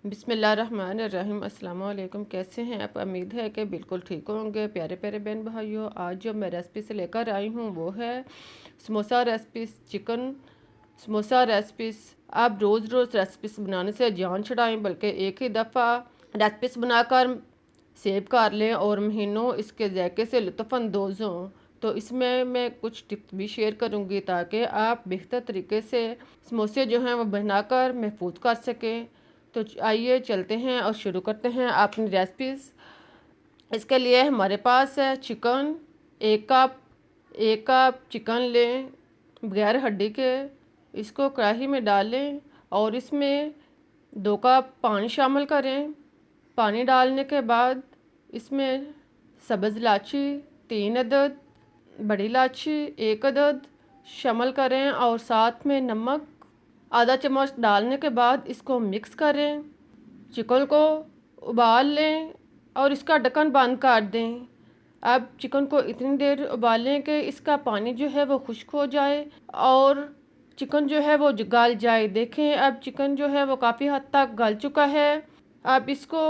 बिस्मिल्लाहिर्रहमानिर्रहीम। अस्सलाम वालेकुम। कैसे हैं आप? उम्मीद है कि बिल्कुल ठीक होंगे। प्यारे प्यारे बहन भाइयों, आज जो मैं रेसिपी से लेकर आई हूँ वो है samosa recipes, chicken samosa recipes. आप रोज़ रोज़ रेसिपीस बनाने से जान छुड़ाएं, बल्कि एक ही दफ़ा रेसिपीस बनाकर सेव कर लें और महीनों इसके जायके से लुत्फ़अंदोज़ हों। तो इसमें मैं कुछ टिप्स भी शेयर करूँगी ताकि आप बेहतर तरीके से समोसे जो हैं वो बनाकर महफूज कर सकें। तो आइए चलते हैं और शुरू करते हैं अपनी रेसिपीज़। इसके लिए हमारे पास है चिकन, एक कप चिकन लें बगैर हड्डी के। इसको कढ़ाई में डालें और इसमें 2 कप पानी शामिल करें। पानी डालने के बाद इसमें सब्ज़ इलायची 3 अदद, बड़ी इलायची 1 अदद शामिल करें और साथ में नमक आधा चम्मच डालने के बाद इसको मिक्स करें। चिकन को उबाल लें और इसका ढक्कन बंद कर दें। अब चिकन को इतनी देर उबालें कि इसका पानी जो है वो खुश्क हो जाए और चिकन जो है वो गल जाए। देखें, अब चिकन जो है वो काफ़ी हद तक गल चुका है। आप इसको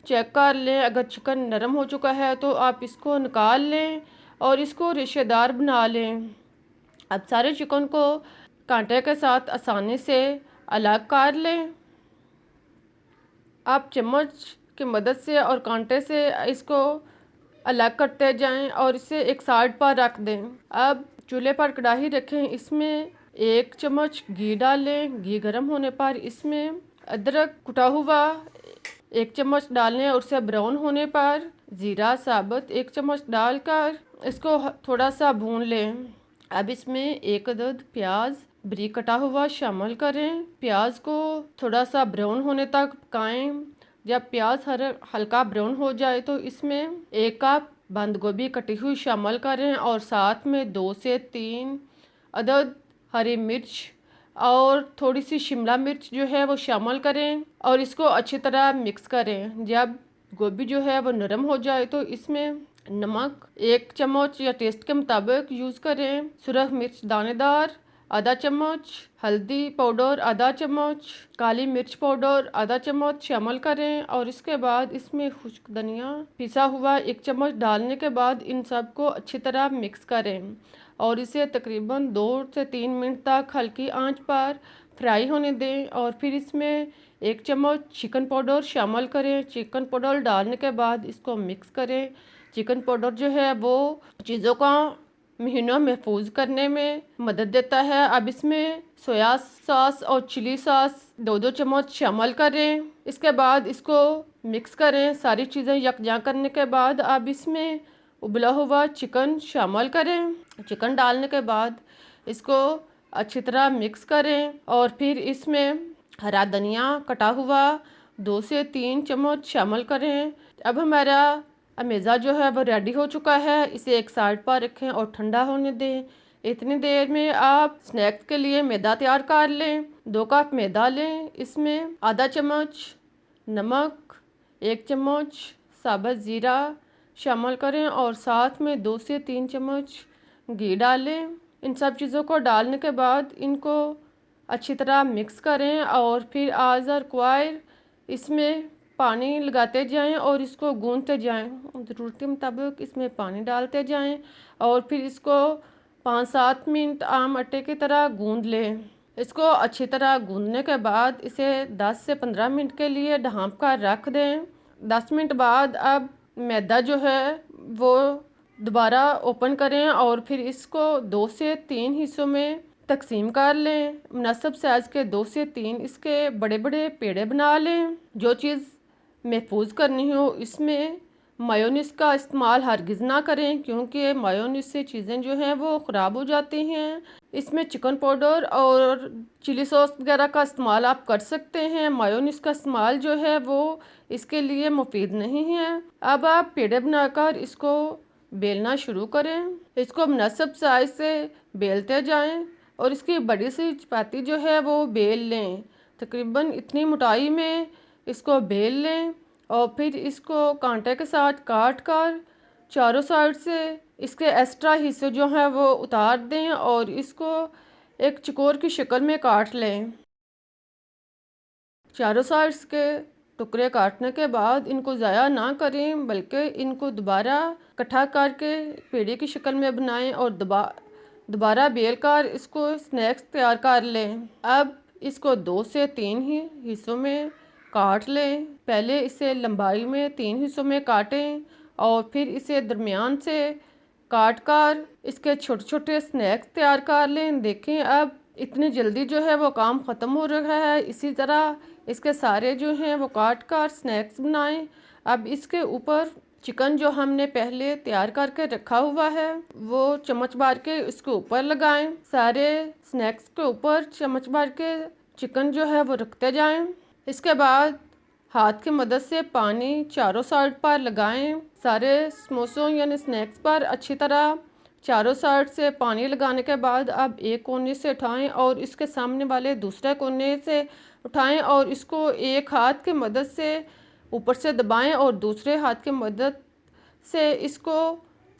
चेक कर लें, अगर चिकन नरम हो चुका है तो आप इसको निकाल लें और इसको रेशेदार बना लें। अब सारे चिकन को कांटे के साथ आसानी से अलग कर लें। आप चम्मच की मदद से और कांटे से इसको अलग करते जाएं और इसे एक साइड पर रख दें। अब चूल्हे पर कढ़ाई रखें, इसमें 1 चम्मच घी डालें। घी गर्म होने पर इसमें अदरक कुटा हुआ 1 चम्मच डालें और उसे ब्राउन होने पर ज़ीरा साबुत 1 चम्मच डालकर इसको थोड़ा सा भून लें। अब इसमें 1 अदद प्याज बारीक कटा हुआ शामिल करें। प्याज को थोड़ा सा ब्राउन होने तक पकाएं। जब प्याज हल्का ब्राउन हो जाए तो इसमें 1 कप बंद गोभी कटी हुई शामिल करें और साथ में 2 से 3 अदद हरी मिर्च और थोड़ी सी शिमला मिर्च जो है वो शामिल करें और इसको अच्छी तरह मिक्स करें। जब गोभी जो है वो नरम हो जाए तो इसमें नमक 1 चम्मच या टेस्ट के मुताबिक यूज़ करें। सुरख मिर्च दानेदार आधा चम्मच, हल्दी पाउडर आधा चम्मच, काली मिर्च पाउडर आधा चम्मच शामिल करें और इसके बाद इसमें खुश्क धनिया पिसा हुआ 1 चम्मच डालने के बाद इन सब को अच्छी तरह मिक्स करें और इसे तकरीबन 2 से 3 मिनट तक हल्की आंच पर फ्राई होने दें और फिर इसमें 1 चम्मच चिकन पाउडर शामिल करें। चिकन पाउडर डालने के बाद इसको मिक्स करें। चिकन पाउडर जो है वो चीज़ों का महीनों महफूज करने में मदद देता है। अब इसमें सोया सॉस और चिली सॉस 2-2 चम्मच शामिल करें। इसके बाद इसको मिक्स करें। सारी चीज़ें यकजा करने के बाद अब इसमें उबला हुआ चिकन शामिल करें। चिकन डालने के बाद इसको अच्छी तरह मिक्स करें और फिर इसमें हरा धनिया कटा हुआ 2 से 3 चम्मच शामिल करें। अब हमारा अमेज़ा जो है वो रेडी हो चुका है। इसे एक साइड पर रखें और ठंडा होने दें। इतनी देर में आप स्नैक्स के लिए मैदा तैयार कर लें। 2 कप मैदा लें, इसमें आधा चम्मच नमक, 1 चम्मच साबुत ज़ीरा शामिल करें और साथ में 2 से 3 चम्मच घी डालें। इन सब चीज़ों को डालने के बाद इनको अच्छी तरह मिक्स करें और फिर आज़र क्वायर इसमें पानी लगाते जाएं और इसको गूंथते जाएं। ज़रूरत के मुताबिक इसमें पानी डालते जाएं और फिर इसको 5-7 मिनट आम आटे की तरह गूंद लें। इसको अच्छी तरह गूंदने के बाद इसे 10 से 15 मिनट के लिए ढाँप कर रख दें। 10 मिनट बाद अब मैदा जो है वो दोबारा ओपन करें और फिर इसको 2 से 3 हिस्सों में तकसीम कर लें। मुनासिब साइज़ के 2 से 3 इसके बड़े बड़े पेड़े बना लें। जो चीज़ महफूज करनी हो इसमें मायोनीज़ का इस्तेमाल हरगिज़ ना करें, क्योंकि मायोनीज़ से चीज़ें जो हैं वो ख़राब हो जाती हैं। इसमें चिकन पाउडर और चिली सॉस वगैरह का इस्तेमाल आप कर सकते हैं। मायोनीज़ का इस्तेमाल जो है वो इसके लिए मुफीद नहीं है। अब आप पेड़े बनाकर इसको बेलना शुरू करें। इसको मुनासिब साइज़ से बेलते जाएं और इसकी बड़ी सी चपाती जो है वो बेल लें। तकरीबन इतनी मोटाई में इसको बेल लें और फिर इसको कांटे के साथ काट कर चारों साइड से इसके एक्स्ट्रा हिस्से जो हैं वो उतार दें और इसको एक चकोर की शक्ल में काट लें। चारों साइड्स के टुकड़े काटने के बाद इनको ज़ाया ना करें, बल्कि इनको दोबारा इकट्ठा करके पेड़े की शक्ल में बनाएं और दोबारा बेल कर इसको स्नैक्स तैयार कर लें। अब इसको 2 से 3 ही हिस्सों में काट लें। पहले इसे लंबाई में 3 हिस्सों में काटें और फिर इसे दरमियान से काट कर इसके छोटे छोटे स्नैक्स तैयार कर लें। देखें अब इतनी जल्दी जो है वो काम ख़त्म हो रहा है। इसी तरह इसके सारे जो हैं वो काट कर स्नैक्स बनाएं। अब इसके ऊपर चिकन जो हमने पहले तैयार करके रखा हुआ है वो चम्मच भर के इसके ऊपर लगाएं। सारे स्नैक्स के ऊपर चम्मच भर के चिकन जो है वो रखते जाएं। इसके बाद हाथ की मदद से पानी चारों साइड पर लगाएं। सारे समोसों यानी स्नैक्स पर अच्छी तरह चारों साइड से पानी लगाने के बाद अब एक कोने से उठाएं और इसके सामने वाले दूसरे कोने से उठाएं और इसको एक हाथ की मदद से ऊपर से दबाएं और दूसरे हाथ की मदद से इसको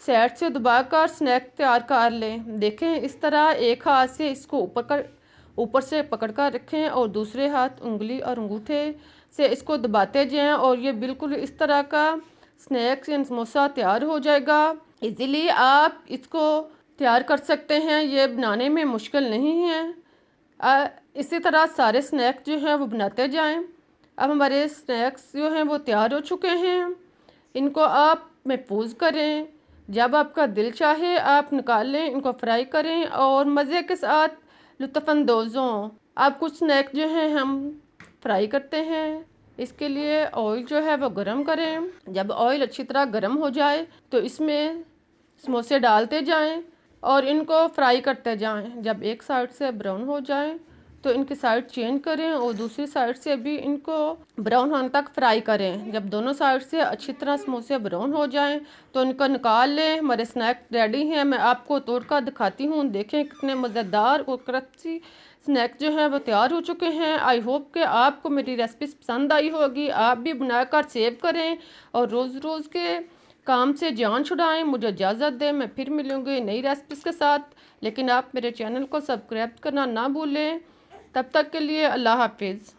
साइड से दबाकर स्नैक तैयार कर लें। देखें इस तरह एक हाथ से इसको ऊपर से पकड़ कर रखें और दूसरे हाथ उंगली और अंगूठे से इसको दबाते जाएं और ये बिल्कुल इस तरह का स्नैक्स या समोसा तैयार हो जाएगा। इजीली आप इसको तैयार कर सकते हैं, ये बनाने में मुश्किल नहीं है। इसी तरह सारे स्नैक्स जो हैं वो बनाते जाएं। अब हमारे स्नैक्स जो हैं वो तैयार हो चुके हैं। इनको आप महफूज करें, जब आपका दिल चाहे आप निकाल लें, इनको फ्राई करें और मज़े के साथ लुत्फ़अंदोज़ हों। अब कुछ स्नैक्स जो हैं हम फ्राई करते हैं। इसके लिए ऑयल जो है वो गरम करें। जब ऑयल अच्छी तरह गरम हो जाए तो इसमें समोसे डालते जाएं और इनको फ्राई करते जाएं। जब एक साइड से ब्राउन हो जाए तो इनकी साइड चेंज करें और दूसरी साइड से भी इनको ब्राउन होने तक फ्राई करें। जब दोनों साइड से अच्छी तरह समोसे ब्राउन हो जाएं तो इनको निकाल लें। हमारे स्नैक रेडी हैं। मैं आपको तोड़कर दिखाती हूँ। देखें कितने मज़ेदार और क्रंची स्नैक्स जो हैं वो तैयार हो चुके हैं। आई होप कि आपको मेरी रेसिपी पसंद आई होगी। आप भी बनाकर सेव करें और रोज़ रोज़ के काम से जान छुड़ाएं। मुझे इजाज़त दें, मैं फिर मिलूँगी नई रेसिपीज़ के साथ। लेकिन आप मेरे चैनल को सब्सक्राइब करना ना भूलें। तब तक के लिए अल्लाह हाफिज़।